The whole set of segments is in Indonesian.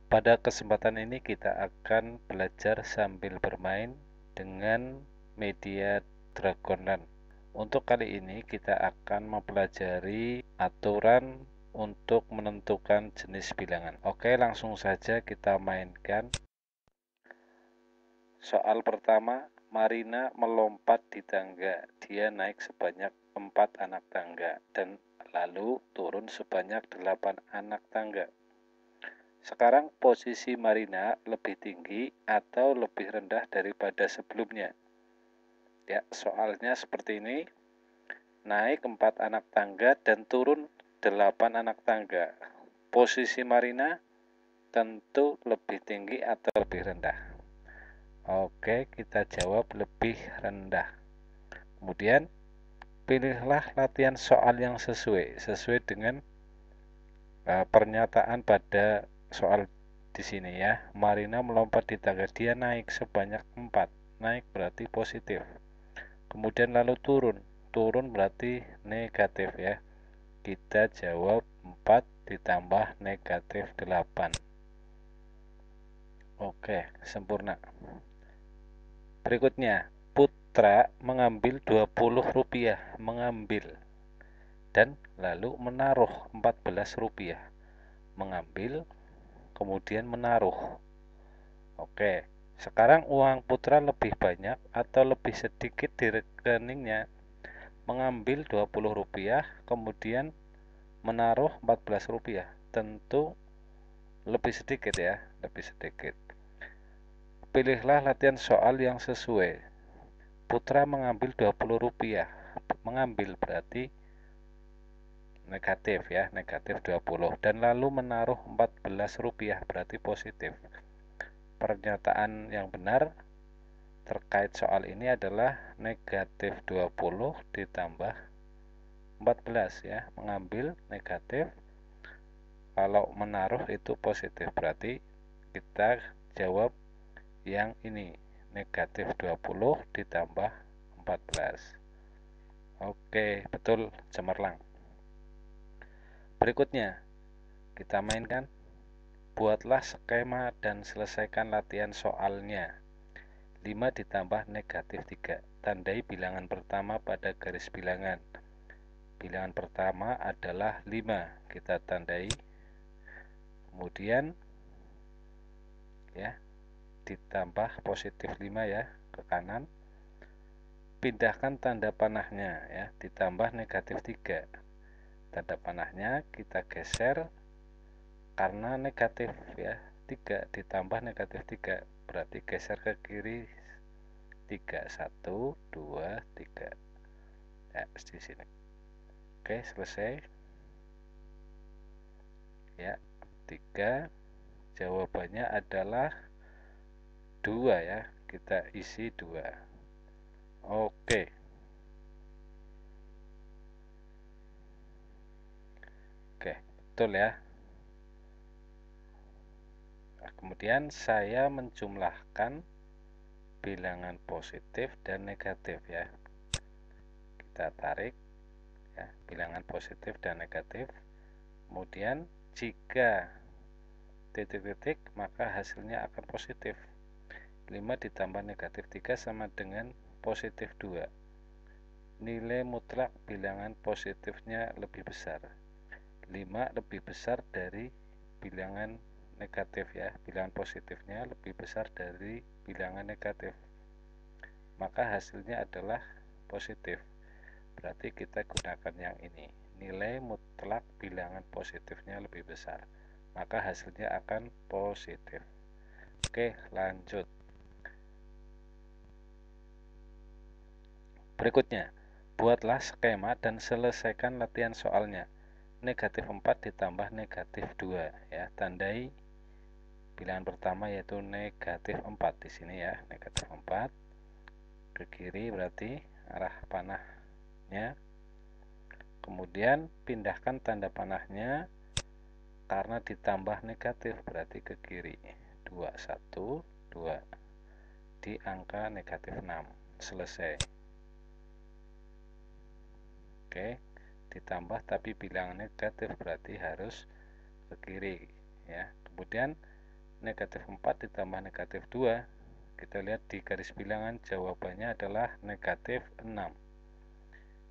Pada kesempatan ini kita akan belajar sambil bermain dengan media Dragonland. Untuk kali ini kita akan mempelajari aturan untuk menentukan jenis bilangan. Oke, langsung saja kita mainkan. Soal pertama, Marina melompat di tangga. Dia naik sebanyak 4 anak tangga dan lalu turun sebanyak 8 anak tangga. Sekarang posisi Marina lebih tinggi atau lebih rendah daripada sebelumnya? Ya, soalnya seperti ini. Naik 4 anak tangga dan turun 8 anak tangga. Posisi Marina tentu lebih tinggi atau lebih rendah? Oke, kita jawab lebih rendah. Kemudian pilihlah latihan soal yang sesuai dengan pernyataan pada soal di sini ya. Marina melompat di tangga, dia naik sebanyak 4. Naik berarti positif. Kemudian lalu turun berarti negatif ya. Kita jawab 4 ditambah negatif 8. Oke, sempurna. Berikutnya, Putra mengambil 20 rupiah, mengambil dan lalu menaruh 14 rupiah. Mengambil, kemudian menaruh. Oke, sekarang uang Putra lebih banyak atau lebih sedikit di rekeningnya? Mengambil 20 rupiah, kemudian menaruh 14 rupiah. Tentu lebih sedikit ya, lebih sedikit. Pilihlah latihan soal yang sesuai. Putra mengambil 20 rupiah. Mengambil berarti negatif ya, negatif 20. Dan lalu menaruh 14 rupiah berarti positif. Pernyataan yang benar terkait soal ini adalah negatif 20 ditambah 14 ya. Mengambil negatif, kalau menaruh itu positif. Berarti kita jawab yang ini, negatif 20 ditambah 14. Oke, betul, cemerlang. Berikutnya, kita mainkan. Buatlah skema dan selesaikan latihan soalnya. 5 ditambah negatif 3. Tandai bilangan pertama pada garis bilangan. Bilangan pertama adalah 5. Kita tandai. Kemudian ya, ditambah positif 5 ya ke kanan. Pindahkan tanda panahnya ya, ditambah negatif 3. Tanda panahnya kita geser karena negatif ya, 3 ditambah negatif 3 berarti geser ke kiri 3. 1, 2, 3 ya, di sini. Oke, selesai ya. 3, jawabannya adalah 2 ya, kita isi 2. Oke, betul ya. Nah, kemudian saya menjumlahkan bilangan positif dan negatif ya. Kita tarik ya, bilangan positif dan negatif. Kemudian jika titik-titik maka hasilnya akan positif. 5 ditambah negatif 3 sama dengan positif 2. Nilai mutlak bilangan positifnya lebih besar. 5 lebih besar dari bilangan negatif ya. Bilangan positifnya lebih besar dari bilangan negatif. Maka hasilnya adalah positif. Berarti kita gunakan yang ini. Nilai mutlak bilangan positifnya lebih besar. Maka hasilnya akan positif. Oke, lanjut. Berikutnya, buatlah skema dan selesaikan latihan soalnya. Negatif 4 ditambah negatif 2 ya. Tandai bilangan pertama yaitu negatif 4 di sini ya. Negatif 4 ke kiri berarti arah panahnya. Kemudian pindahkan tanda panahnya karena ditambah negatif berarti ke kiri. 2, 1, 2 di angka negatif 6. Selesai. Oke, ditambah tapi bilangan negatif berarti harus ke kiri ya. Kemudian negatif 4 ditambah negatif 2. Kita lihat di garis bilangan jawabannya adalah negatif 6.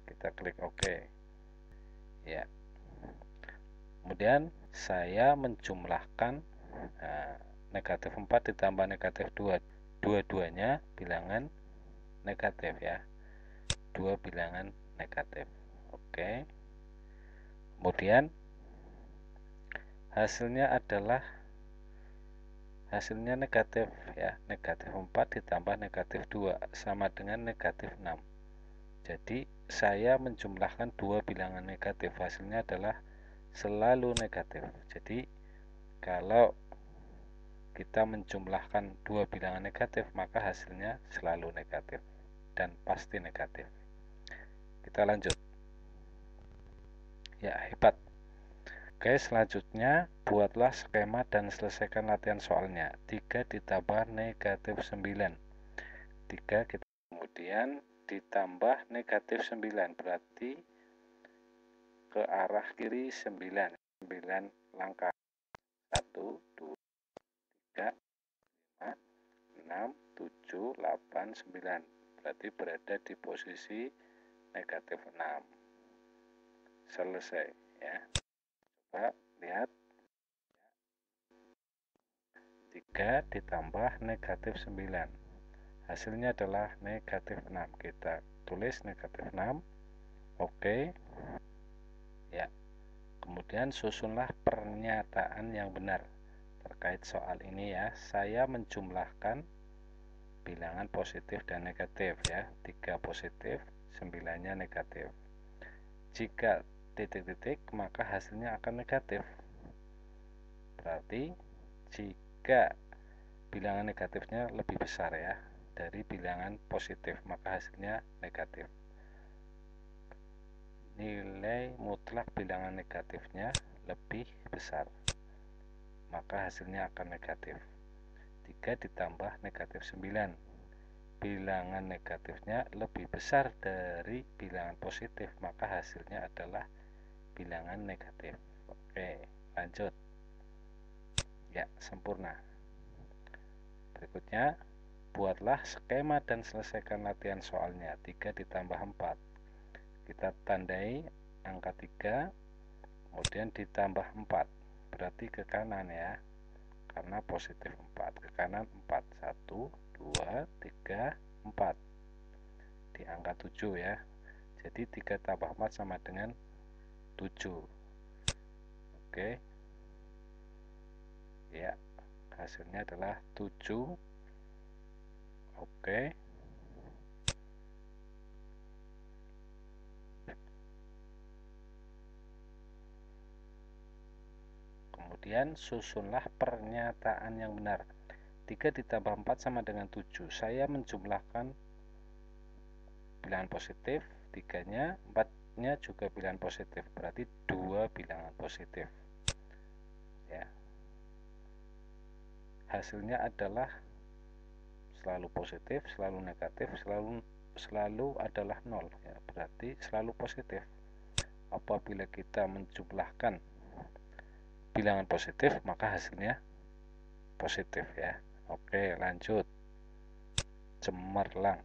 Kita klik OK. Ya. Kemudian saya menjumlahkan negatif 4 ditambah negatif 2. Dua-duanya bilangan negatif ya. Dua bilangan negatif. Oke. Kemudian hasilnya negatif ya. Negatif 4 ditambah negatif 2 sama dengan negatif 6. Jadi saya menjumlahkan dua bilangan negatif, hasilnya adalah selalu negatif. Jadi kalau kita menjumlahkan dua bilangan negatif, maka hasilnya selalu negatif dan pasti negatif. Kita lanjut. Ya, hebat. Oke, selanjutnya buatlah skema dan selesaikan latihan soalnya. 3 ditambah negatif 9. 3 kita kemudian ditambah negatif 9, berarti ke arah kiri 9. 9 langkah. 1, 2, 3, 5, 6, 7, 8, 9. Berarti berada di posisi negatif 6. Selesai ya. Coba lihat. 3 ditambah negatif 9. Hasilnya adalah negatif 6. Kita tulis negatif 6. Oke. Ya. Kemudian susunlah pernyataan yang benar terkait soal ini ya. Saya menjumlahkan bilangan positif dan negatif ya. 3 positif, 9-nya negatif. Jika titik-titik, maka hasilnya akan negatif. Berarti jika bilangan negatifnya lebih besar ya dari bilangan positif, maka hasilnya negatif. Nilai mutlak bilangan negatifnya lebih besar, maka hasilnya akan negatif. 3 ditambah negatif 9, bilangan negatifnya lebih besar dari bilangan positif, maka hasilnya adalah bilangan negatif. Oke, lanjut ya, sempurna. Berikutnya, buatlah skema dan selesaikan latihan soalnya. 3 ditambah 4, kita tandai angka 3 kemudian ditambah 4, berarti ke kanan ya, karena positif 4, ke kanan 4. 1, 2, 3, 4 di angka 7 ya. Jadi 3 tambah 4 sama dengan 7. Oke ya, hasilnya adalah 7. Oke. Kemudian susunlah pernyataan yang benar. 3 ditambah 4 sama dengan 7. Saya menjumlahkan bilangan positif, 3-nya, 4-nya juga bilangan positif, berarti 2 bilangan positif ya. Hasilnya adalah selalu positif, selalu negatif, selalu adalah 0 ya, berarti selalu positif. Apabila kita menjumlahkan bilangan positif, maka hasilnya positif ya. Oke, lanjut. Cemerlang.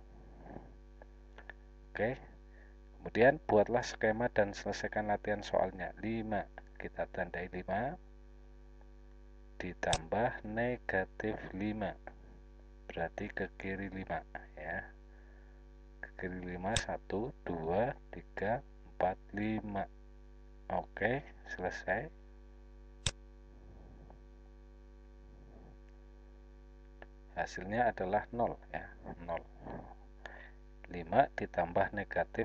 Oke. Kemudian buatlah skema dan selesaikan latihan soalnya. 5, kita tandai 5 ditambah negatif 5, berarti ke kiri 5 ya. Ke kiri 5, 1, 2, 3, 4, 5. Oke, selesai. Hasilnya adalah 0 ya, 0. 5 ditambah negatif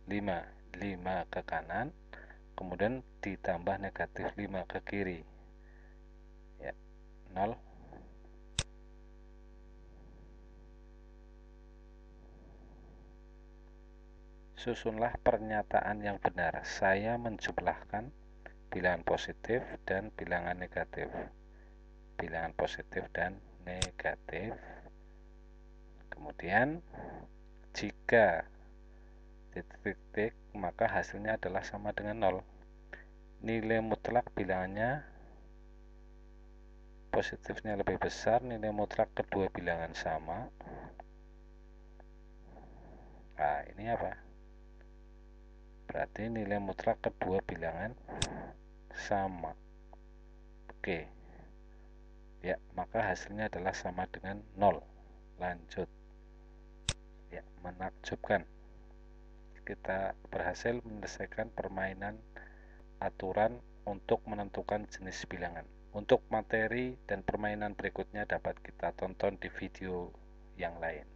5, 5 ke kanan, kemudian ditambah negatif 5 ke kiri ya, 0. Susunlah pernyataan yang benar. Saya menjumlahkan bilangan positif dan bilangan negatif. Bilangan positif dan negatif. Kemudian jika titik-titik, maka hasilnya adalah sama dengan 0. Nilai mutlak bilangannya positifnya lebih besar, nilai mutlak kedua bilangan sama. Nah, ini apa? Berarti nilai mutlak kedua bilangan sama. Oke. Ya, maka hasilnya adalah sama dengan 0. Lanjut. Ya, menakjubkan. Kita berhasil menyelesaikan permainan aturan untuk menentukan jenis bilangan. Untuk materi dan permainan berikutnya dapat kita tonton di video yang lain.